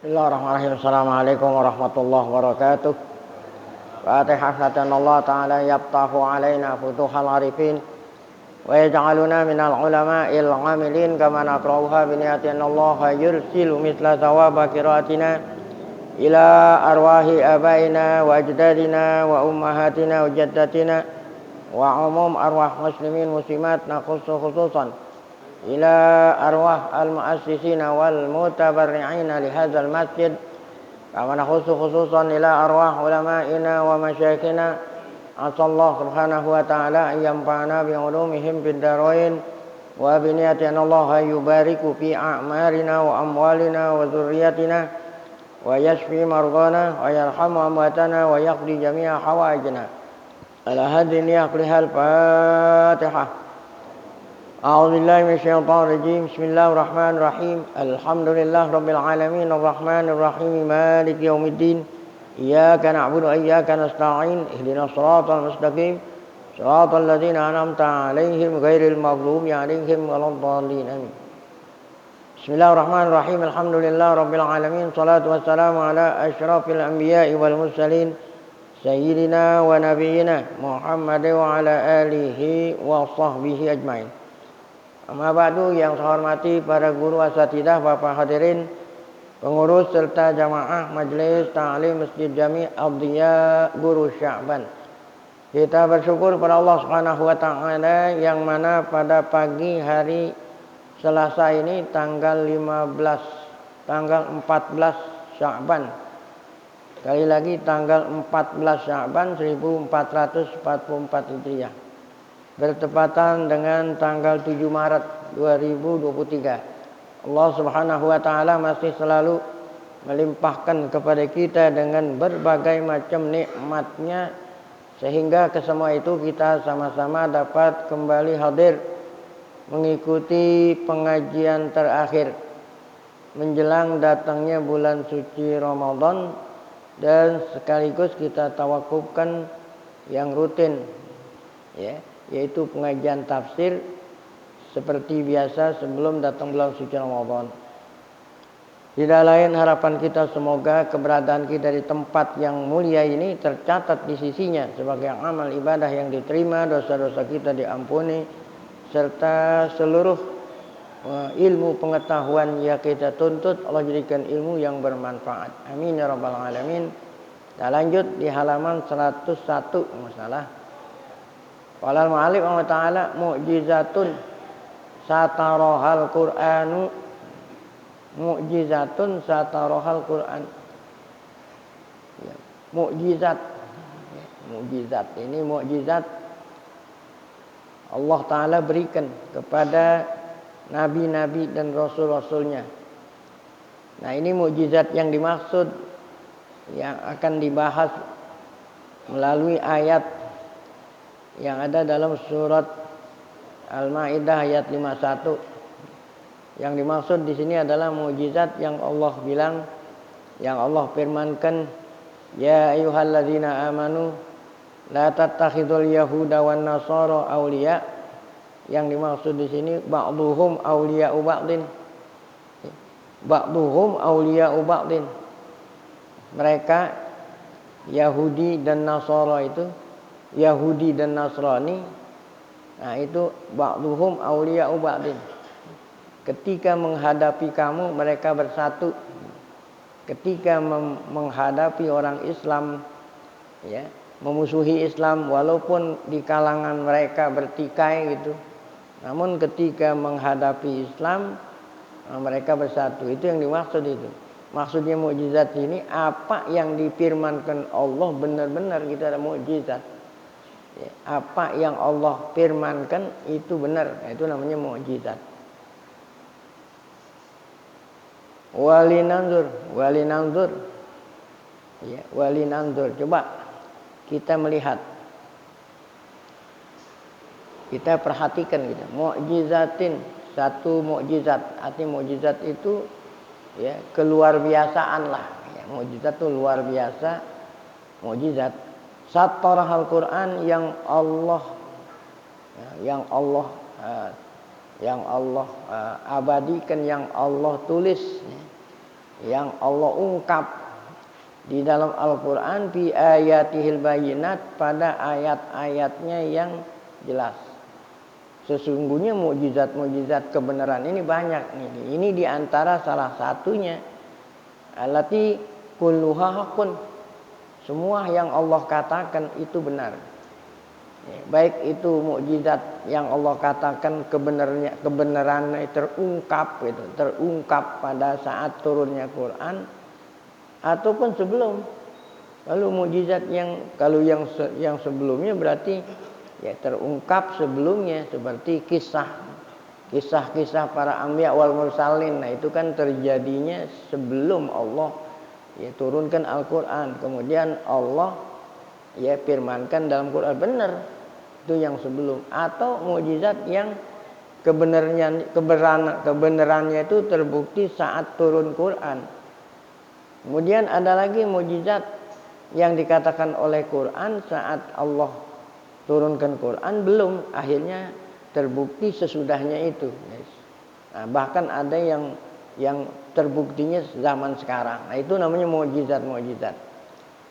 Bismillahirrahmanirrahim. Assalamualaikum warahmatullahi wabarakatuh. Fatihah Allah Ta'ala yaftahu alaina futuhal arifin wa yaj'aluna minal ulama'il amilin kama naqra'uha biniyatin Allah yursilu misla thawaba qiraatina ila arwahi abaina wa ajdadina wa ummahatina wa jaddatina wa umum arwah muslimin muslimat nakhussu khususan ila arwah al-mu'assisina wal mutabarri'ina li hadzal masjid kama nakhussu khususan ila arwah ulama'ina wa masyayikhina asallahu subhanahu wa ta'ala an yanfa'ana bi ulumihim fid darain wa bi niyatin Allah yubariku fi a'marina wa amwalina wa dzurriyyatina wa yashfi mardana wa yarhamu amwatana wa yaqdi jami'a hawaijana ala hadhihi yaqlihal fatihah. أعوذ بالله من الشيطان الرجيم بسم الله الرحمن الرحيم الحمد لله رب العالمين الرحمن الرحيم مالك يوم الدين إياك نعبد وإياك نستعين اهدنا الصراط المستقيم صراط الذين أنعمت عليهم غير المغضوب عليهم ولا الضالين آمين. بسم الله الرحمن الرحيم الحمد لله رب العالمين صلاة والسلام على أشرف الأنبياء والمرسلين سيدنا ونبينا محمد وعلى آله وصحبه أجمعين. Amma ba'du, yang saya hormati para guru asatidzah, Bapak hadirin, pengurus serta jamaah Majelis Ta'lim Masjid Jami' Ad-Diya Guru Sya'ban. Kita bersyukur pada Allah Subhanahu wa taala yang mana pada pagi hari Selasa ini tanggal 14 Sya'ban. Sekali lagi tanggal 14 Sya'ban 1444 Hijriah. Bertepatan dengan tanggal 7 Maret 2023. Allah Subhanahu wa taala masih selalu melimpahkan kepada kita dengan berbagai macam nikmatnya sehingga kesemua itu kita sama-sama dapat kembali hadir mengikuti pengajian terakhir menjelang datangnya bulan suci Ramadan, dan sekaligus kita tawakufkan yang rutin, yaitu pengajian tafsir seperti biasa sebelum datang bulan suci Ramadan. Tidak lain harapan kita semoga keberadaan kita di tempat yang mulia ini tercatat di sisinya sebagai amal ibadah yang diterima, dosa-dosa kita diampuni, serta seluruh ilmu pengetahuan yang kita tuntut Allah jadikan ilmu yang bermanfaat. Amin ya rabbal alamin. Kita lanjut di halaman 101 masalah. Qala al-mu'allif Allah Ta'ala mu'jizatun satarohal Qur'anu, mu'jizatun satarohal Qur'an. Mu'jizat. Mu'jizat ini mu'jizat Allah Ta'ala berikan kepada nabi-nabi dan rasul-rasulnya. Nah, ini mu'jizat yang dimaksud yang akan dibahas melalui ayat yang ada dalam surat Al-Maidah ayat 51. Yang dimaksud di sini adalah mukjizat yang Allah bilang, yang Allah firmankan, ya ayyuhalladzina amanu la tattakhidul yahuda wan nasara awliya. Yang dimaksud di sini ba'dhuhum awliya'u ba'din. Ba'dhuhum awliya'u ba'din. Mereka Yahudi dan Nasara itu, Yahudi dan Nasrani, nah itu ba'dhuhum awliya'u ba'din. Ketika menghadapi kamu mereka bersatu. Ketika menghadapi orang Islam, memusuhi Islam walaupun di kalangan mereka bertikai gitu. Namun ketika menghadapi Islam mereka bersatu. Itu yang dimaksud itu. Maksudnya mukjizat ini apa yang difirmankan Allah benar-benar kita ada mukjizat. Apa yang Allah firmankan itu benar, itu namanya mukjizat. Walinanzur. Walinanzur. Coba kita melihat, kita perhatikan gitu. Mukjizatin, satu mukjizat. Arti mukjizat itu keluar biasaan lah. Mukjizat itu luar biasa. Mukjizat satarahal Quran yang Allah abadikan, yang Allah tulis yang Allah ungkap di dalam Al-Quran bi ayatihil bayinat, pada ayat-ayatnya yang jelas. Sesungguhnya mukjizat-mukjizat kebenaran ini banyak nih. Ini diantara salah satunya. Allati kulluha haqqun. Semua yang Allah katakan itu benar. Baik itu mukjizat yang Allah katakan kebenarannya terungkap pada saat turunnya Quran ataupun sebelum. Lalu mukjizat yang sebelumnya berarti ya terungkap sebelumnya, seperti kisah-kisah para anbiya wal mursalin. Nah, itu kan terjadinya sebelum Allah ya turunkan Al-Qur'an. Kemudian Allah ya firmankan dalam Quran, benar. Itu yang sebelum. Atau mukjizat yang kebenarannya itu terbukti saat turun Quran. Kemudian ada lagi mukjizat yang dikatakan oleh Quran saat Allah turunkan Quran belum, akhirnya terbukti sesudahnya itu. Nah, bahkan ada yang terbuktinya zaman sekarang. Nah, itu namanya mukjizat-mukjizat.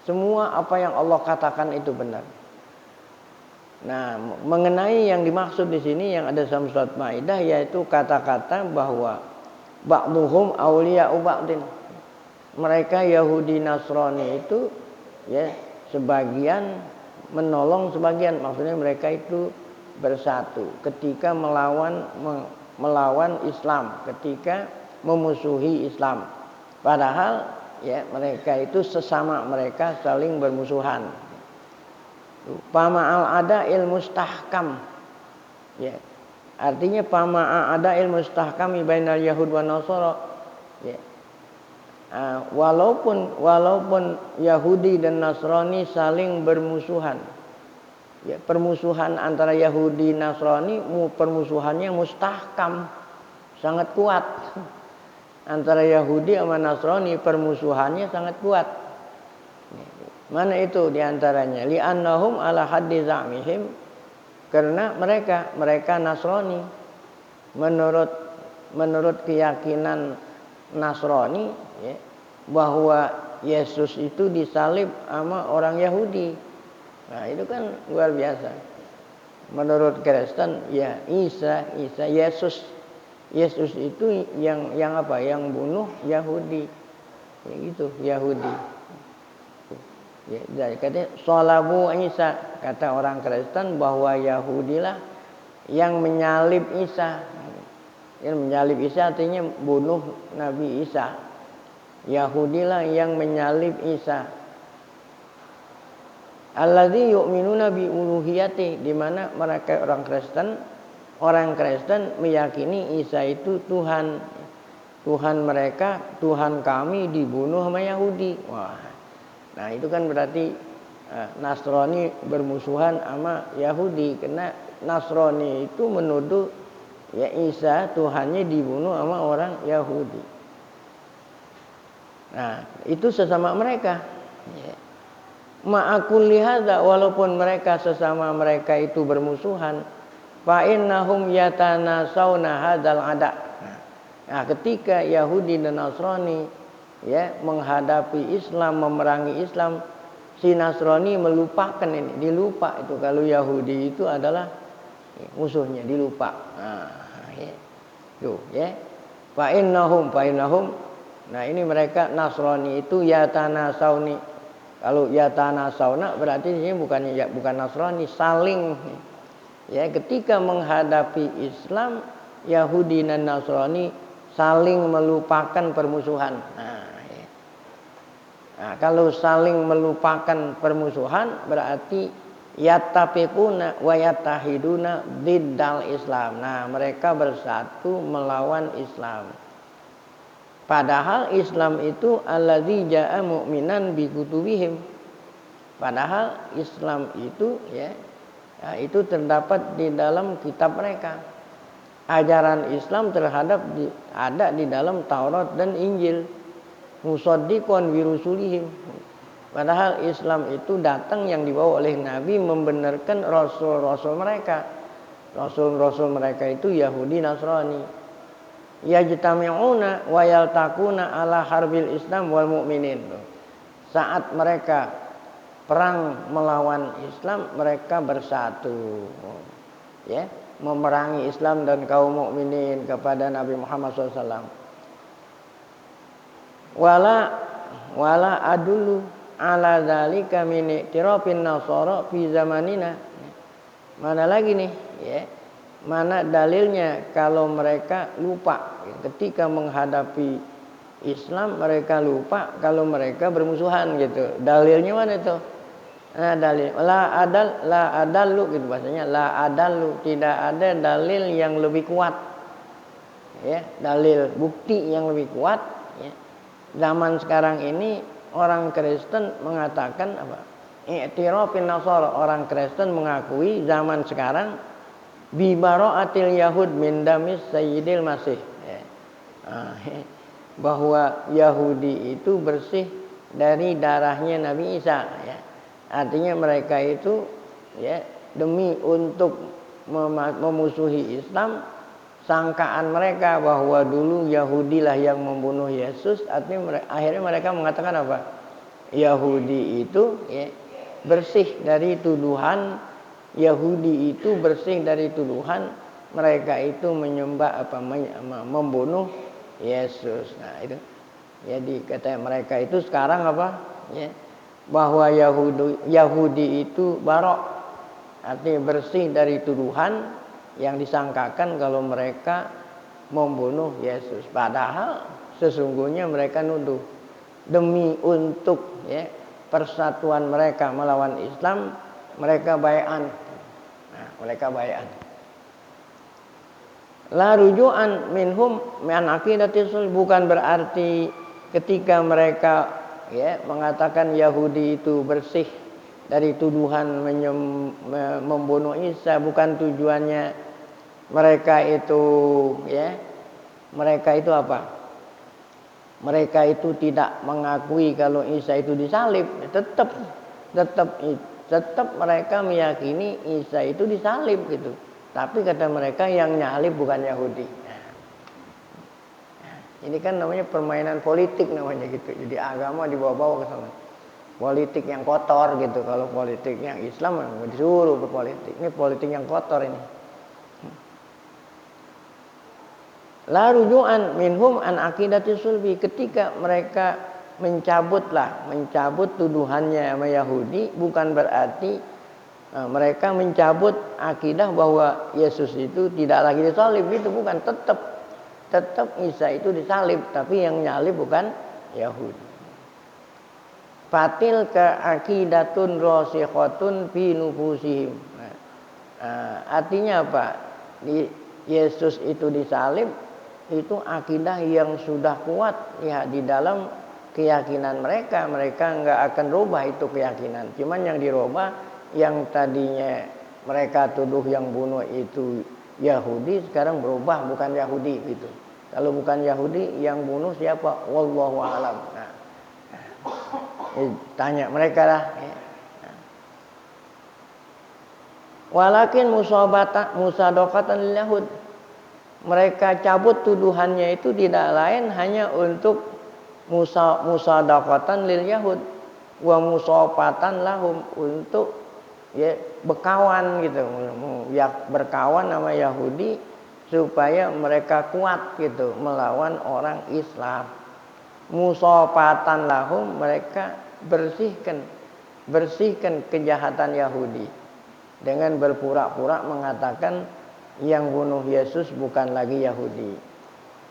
Semua apa yang Allah katakan itu benar. Nah, mengenai yang dimaksud di sini yang ada dalam surat Maidah, yaitu kata-kata bahwa ba'duhum awliya'u ba'din. Mereka Yahudi Nasrani itu ya sebagian menolong sebagian, maksudnya mereka itu bersatu ketika melawan Islam, ketika memusuhi Islam. Padahal ya mereka itu sesama mereka saling bermusuhan. Pama'al ada'il mustahkam. Ya. Artinya pama'a ada'il mustahkami bainal yahud wa nasara. Ya. Walaupun Yahudi dan Nasrani saling bermusuhan. Ya, permusuhan antara Yahudi Nasrani permusuhannya mustahkam, sangat kuat. Antara Yahudi sama Nasrani permusuhannya sangat kuat. Mana itu diantaranya? Li'annahum ala haddi za'mihim, karena mereka Nasrani menurut keyakinan Nasrani ya, bahwa Yesus itu disalib sama orang Yahudi. Nah, itu kan luar biasa. Menurut Kristen ya Isa Yesus itu yang apa? Yang bunuh Yahudi. Ya gitu, Yahudi. Ya, jadi katanya sholabu Isa, kata orang Kristen bahwa Yahudilah yang menyalib Isa. Yang menyalib Isa artinya bunuh Nabi Isa. Yahudilah yang menyalib Isa. Alladzi yu'minuna bi uluhiyati, di mana mereka orang Kristen meyakini Isa itu Tuhan. Tuhan mereka, Tuhan kami dibunuh sama Yahudi. Wah. Nah, itu kan berarti Nasrani bermusuhan sama Yahudi, karena Nasrani itu menuduh ya Isa Tuhannya dibunuh sama orang Yahudi. Nah, itu sesama mereka. Ya. Ma'akul lihada, walaupun mereka sesama mereka itu bermusuhan, fa innahum yatanasawna hadzal ada. Nah, ketika Yahudi dan Nasrani ya menghadapi Islam, memerangi Islam, si Nasrani melupakan ini, dilupa itu kalau Yahudi itu adalah musuhnya, dilupa. Nah, ya. Tuh, ya. Fa innahum. Nah, ini mereka Nasrani itu yatanasawni. Kalau yatanasawna berarti ini bukan Nasrani, saling ya ketika menghadapi Islam, Yahudi dan Nasrani saling melupakan permusuhan. Nah, kalau saling melupakan permusuhan berarti yattafiquna wa yattahiduna diddal Islam. Nah, mereka bersatu melawan Islam. Padahal Islam itu allazi ja'a mu'minan bi kutubihim. Padahal Islam itu ya itu terdapat di dalam kitab mereka. Ajaran Islam ada di dalam Taurat dan Injil. Musaddiqan bi rusulihim. Padahal Islam itu datang yang dibawa oleh Nabi membenarkan rasul-rasul mereka. Rasul-rasul mereka itu Yahudi Nasrani. yajtami'una wa yaltaquna ala harbil Islam wal mu'minin. Saat mereka perang melawan Islam, mereka bersatu. Ya, memerangi Islam dan kaum mukminin kepada Nabi Muhammad SAW. Wala adullu ala dzalika min i'tirafin nasara fi zamanina. Mana lagi nih, ya. Mana dalilnya kalau mereka lupa ketika menghadapi Islam, mereka lupa kalau mereka bermusuhan gitu. Dalilnya mana itu? Nah, dalil la adallu gitu bahasanya, la adallu, tidak ada dalil yang lebih kuat. Ya, dalil bukti yang lebih kuat, ya. Zaman sekarang ini orang Kristen mengatakan apa? I'tirafin nasara, orang Kristen mengakui zaman sekarang bi bara'atil yahud min damis sayyidil masih, ya. Bahwa Yahudi itu bersih dari darahnya Nabi Isa, ya. Artinya mereka itu, ya, demi untuk memusuhi Islam, sangkaan mereka bahwa dulu Yahudilah yang membunuh Yesus. Artinya akhirnya mereka mengatakan apa? Yahudi itu, ya, bersih dari tuduhan. Yahudi itu bersih dari tuduhan mereka itu menyembah membunuh Yesus. Nah, itu. Jadi kata mereka itu sekarang apa? Ya, bahwa Yahudi itu barok, artinya bersih dari tuduhan yang disangkakan kalau mereka membunuh Yesus. Padahal sesungguhnya mereka nuduh demi untuk, ya, persatuan mereka melawan Islam, mereka bai'an. Nah, mereka bai'an. La ruju'an minhum min aqidatil, bukan berarti ketika mereka, ya, mengatakan Yahudi itu bersih dari tuduhan membunuh Isa, bukan tujuannya mereka itu, ya, mereka itu apa? Mereka itu tidak mengakui kalau Isa itu disalib. Tetap mereka meyakini Isa itu disalib gitu. Tapi kata mereka yang nyalib bukan Yahudi. Ini kan namanya permainan politik namanya gitu. Jadi agama dibawa-bawa ke sana. Politik yang kotor gitu. Kalau politik yang Islam disuruh berpolitik. Ini politik yang kotor ini. La ruju'an minhum an aqidatis sulbi, ketika mereka mencabut tuduhannya sama Yahudi, bukan berarti mereka mencabut akidah bahwa Yesus itu tidak lagi disalib, itu bukan. Tetap Isa itu disalib, tapi yang nyalib bukan Yahudi. Fatil ka aqidatun rasikhatun fi nufusihim. Artinya apa? Yesus itu disalib, itu akidah yang sudah kuat, ya, di dalam keyakinan mereka. Mereka nggak akan rubah itu keyakinan. Cuman yang dirubah, yang tadinya mereka tuduh yang bunuh itu Yahudi, sekarang berubah bukan Yahudi gitu. Kalau bukan Yahudi, yang bunuh siapa? Wallahu a'lam. Nah, tanya mereka lah. Walakin musadaqatan lil yahud, mereka cabut tuduhannya itu tidak lain hanya untuk musadaqatan lil yahud wa musafatan lahum, untuk, ya, berkawan gitu, ya, berkawan sama Yahudi supaya mereka kuat gitu melawan orang Islam. Musafatan lahum, mereka bersihkan kejahatan Yahudi dengan berpura-pura mengatakan yang bunuh Yesus bukan lagi Yahudi.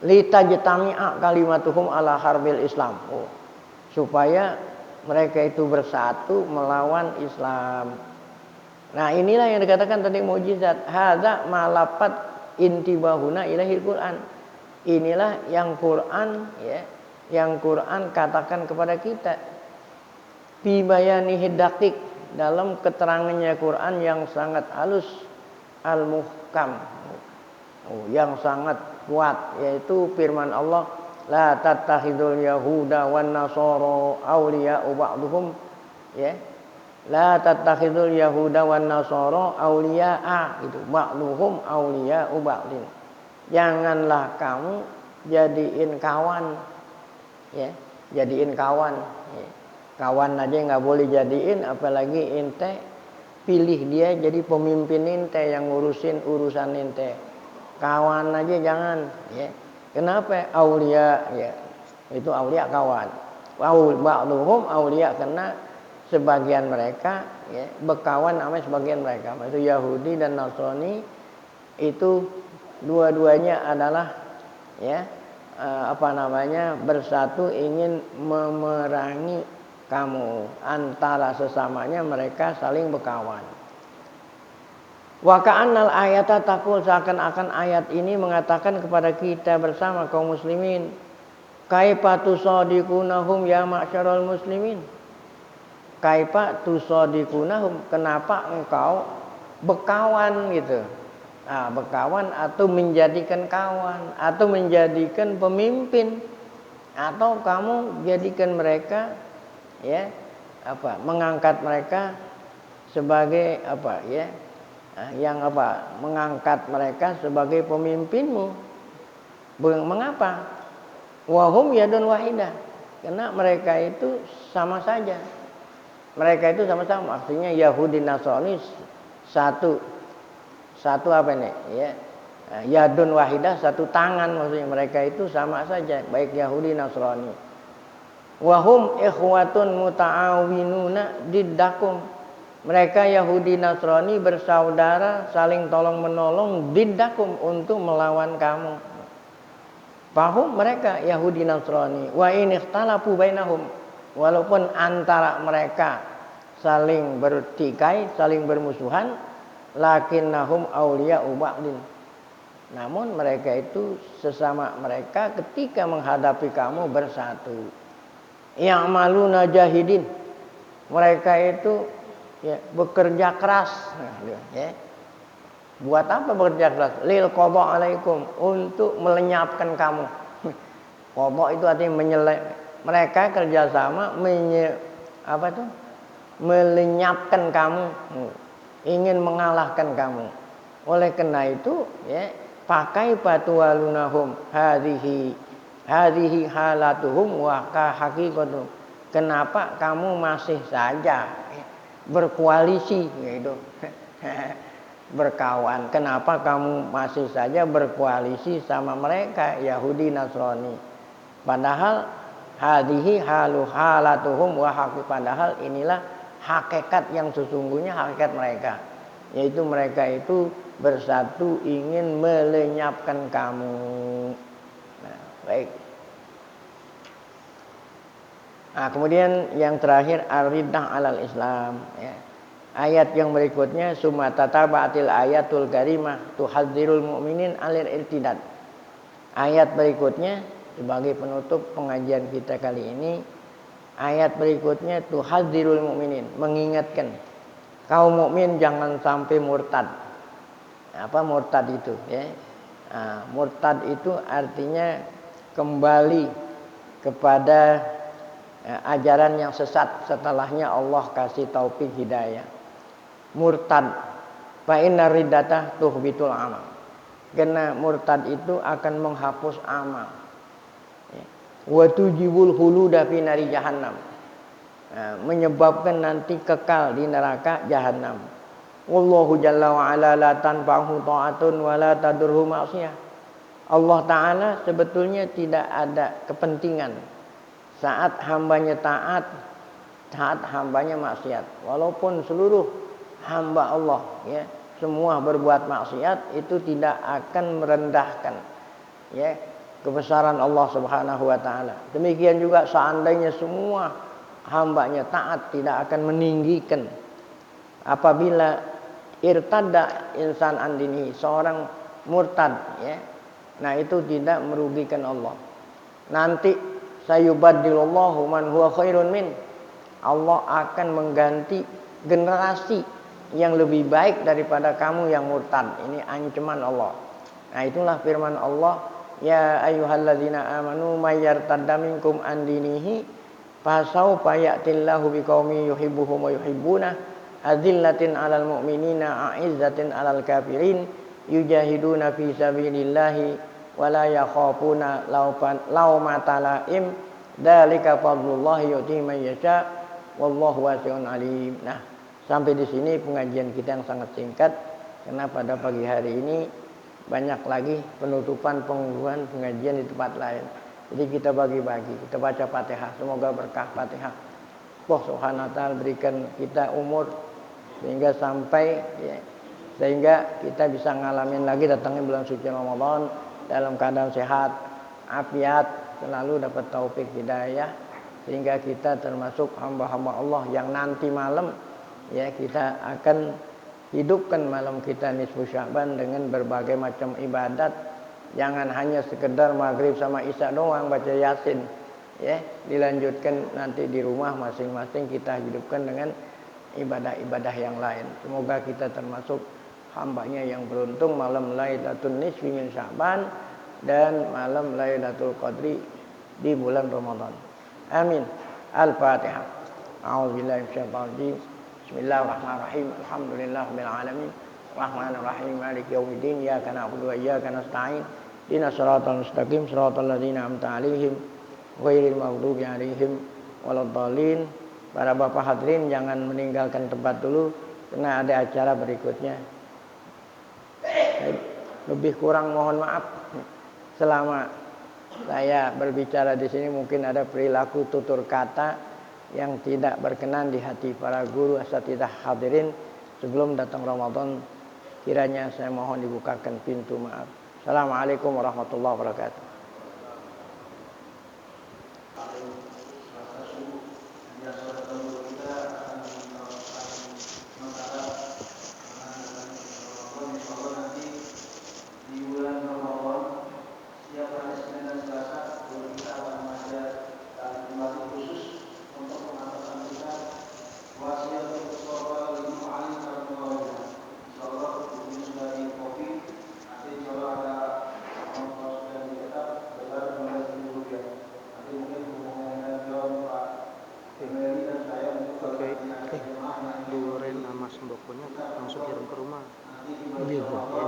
Litajtami'a kalimatuhum ala harbil Islam. Supaya mereka itu bersatu melawan Islam. Nah, inilah yang dikatakan tadi mukjizat. Hadza malafat intibahuna ilahil Quran. Inilah yang Quran, ya, yang Quran katakan kepada kita. Fi bayanihi daqiq, dalam keterangannya Quran yang sangat halus, al-muhkam, yang sangat kuat, yaitu firman Allah, la tattakhidul yahuda wan nasara awliya'u ba'duhum, ya, la tattakhidul yahuda wan nasara awliya'a, itu ba'duhum awliya'u ba'din. Janganlah kamu jadiin kawan, ya, jadiin kawan. Ya. Kawan aja nggak boleh jadiin, apalagi ente pilih dia jadi pemimpin ente yang ngurusin urusan ente. Kawan aja jangan, ya. Kenapa? Aulia, ya. Itu aulia kawan. Ba'duhum aulia, karena sebagian mereka, ya, berkawan sama sebagian mereka. Itu Yahudi dan Nasrani itu dua-duanya adalah, ya, bersatu ingin memerangi kamu. Antara sesamanya mereka saling berkawan. Wa ka'annal ayata taqul, seakan-akan ayat ini mengatakan kepada kita bersama kaum muslimin, kaifa tusadiqunahum ya ma'syaral muslimin. Kaifa tusadiqunahum, kenapa engkau berkawan gitu. Nah, berkawan atau menjadikan kawan atau menjadikan pemimpin, atau kamu jadikan mereka, ya, mengangkat mereka sebagai mengangkat mereka sebagai pemimpinmu. Mengapa? Wahum yadun wahidah, karena mereka itu sama saja. Mereka itu sama-sama, artinya Yahudi Nasrani satu apa ini, ya, yadun wahidah, satu tangan, maksudnya mereka itu sama saja, baik Yahudi Nasrani. Wahum ikhwatun muta'awinuna diddakum, mereka Yahudi Nasrani bersaudara, saling tolong menolong, diddakum, untuk melawan kamu. Fahum, mereka Yahudi Nasrani, wa in ikhtalafu bainahum, walaupun antara mereka saling bertikai, saling bermusuhan, lakinnahum awliya'u ba'din, namun mereka itu sesama mereka ketika menghadapi kamu bersatu. Ya'maluna jahidin, mereka itu, ya, bekerja keras, ya. Buat apa bekerja keras? Lil qadha alaikum, untuk melenyapkan kamu. Qadha itu artinya mereka kerjasama melenyapkan kamu, ingin mengalahkan kamu. Oleh karena itu, ya, pakai patualunahum hadhihi halatuhum wa haqiqatuhum, kenapa kamu masih saja berkoalisi, gitu. Berkawan, kenapa kamu masih saja berkoalisi sama mereka Yahudi Nasrani, padahal hadhihi halatuhum wa haqiqatuhum, padahal inilah hakikat yang sesungguhnya, hakikat mereka, yaitu mereka itu bersatu ingin melenyapkan kamu. Nah, baik. Nah, kemudian yang terakhir ar-riddah alal Islam, ya. Ayat yang berikutnya, summa tataba'atil ayatul karimah tuhadzirul mu'minin alir irtidad. Ayat berikutnya sebagai penutup pengajian kita kali ini, ayat berikutnya tuhadzirul mu'minin, mengingatkan kaum mukmin jangan sampai murtad. Apa murtad itu, ya? Nah, murtad itu artinya kembali kepada ajaran yang sesat setelahnya Allah kasih taufik hidayah. Murtad, fa inna riddata tuhbitul amal, karena murtad itu akan menghapus amal. Wa tujibul khuluda fi nari jahannam, menyebabkan nanti kekal di neraka jahanam. Wallahu jalla wa ala la tanfa'u ta'atun wa la tadurru ma'siyah. Allah Ta'ala sebetulnya tidak ada kepentingan saat hambanya taat, saat hambanya maksiat. Walaupun seluruh hamba Allah, ya, semua berbuat maksiat, itu tidak akan merendahkan, ya, kebesaran Allah Subhanahu wa taala. Demikian juga seandainya semua hambanya taat, tidak akan meninggikan. Apabila irtadda insan andini, seorang murtad, ya, nah itu tidak merugikan Allah. Nanti sayubaddilullahu man huwa khairun min, Allah akan mengganti generasi yang lebih baik daripada kamu yang murtad. Ini ancaman Allah. Nah, itulah firman Allah, ya ayyuhalladzina amanu may yartadda minkum an dinihi fasawfa ya'tillahu biqaumin yuhibbuhum wa yuhibbuna adzillatin 'alal mu'minina a'izzatin 'alal kafirin yujahiduna fi sabilillahi wa la yakhafuna laumata laim. Dzalika fadlullah yu'tihi man yasha wallahu wasi'un alim. Nah, sampai di sini pengajian kita yang sangat singkat karena pada pagi hari ini banyak lagi penutupan pengumuman pengajian di tempat lain. Jadi kita bagi-bagi, kita baca Fatihah, semoga berkah Fatihah. Allah Subhanahu wa taala berikan kita umur sehingga sampai sehingga kita bisa ngalamin lagi datangnya bulan suci Ramadan dalam keadaan sehat, afiat, selalu dapat taufik hidayah sehingga kita termasuk hamba-hamba Allah yang nanti malam kita akan hidupkan malam kita nisfu Sya'ban dengan berbagai macam ibadat. Jangan hanya sekedar maghrib sama isya doang baca Yasin, dilanjutkan nanti di rumah masing-masing kita hidupkan dengan ibadah-ibadah yang lain. Semoga kita termasuk hambanya yang beruntung malam Lailatul Nisfi min Sya'ban dan malam Lailatul Qadri di bulan Ramadan. Amin. Al-Fatihah. A'udzubillahi minasyaitonir rajim. Bismillahirrahmanirrahim. Alhamdulillahirabbil alamin. Rahmanir Rahim. Maliki yaumiddin. Iyyaka na'budu wa iyyaka nasta'in. Ihdinas siratal mustaqim. Siratal ladzina an'amta 'alaihim ghairil maghdubi 'alaihim waladdallin. Para bapak hadirin jangan meninggalkan tempat dulu karena ada acara berikutnya. Lebih kurang mohon maaf selama saya berbicara di sini mungkin ada perilaku tutur kata yang tidak berkenan di hati para guru asatidzah hadirin. Sebelum datang Ramadan kiranya saya mohon dibukakan pintu maaf. Assalamualaikum warahmatullahi wabarakatuh.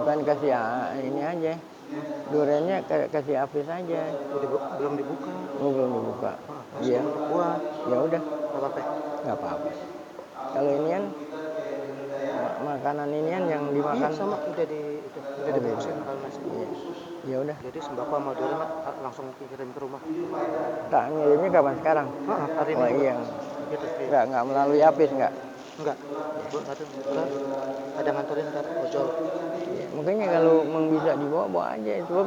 Bukan kasih ini aja. Duriannya kasih Hafiz aja. Belum dibuka. Oh, belum dibuka. Iya. Ya udah. Enggak apa-apa. Kalau inian makanan inian yang dimakan sama udah dibungkusin kalau nasi. Iya. Ya udah. Jadi sembako sama durian langsung kirim ke rumah. Tak ngirimnya kapan sekarang? Hari ini. Oh iya. Gitu, Enggak melalui Hafiz enggak? Enggak. Ada nganterin kan ojol. Mungkin kalau bisa dibawa aja sebab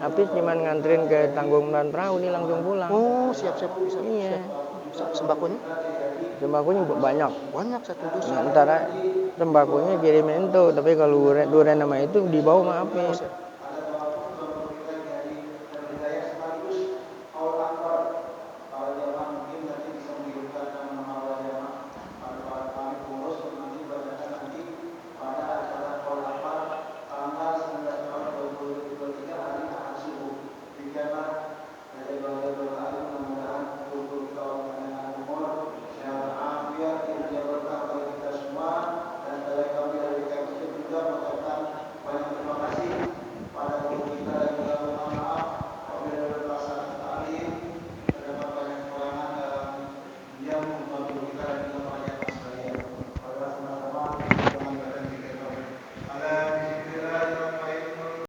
Hafiz cuma nganterin ke Tanggung dan Perahu nih langsung pulang. Oh, siap bisa. Iya. Sembakonya? Sembakonya banyak. Banyak satu dus. Nah, antara sembakonya kirimin tuh, tapi kalau durian nama itu dibawa sama Hafiz.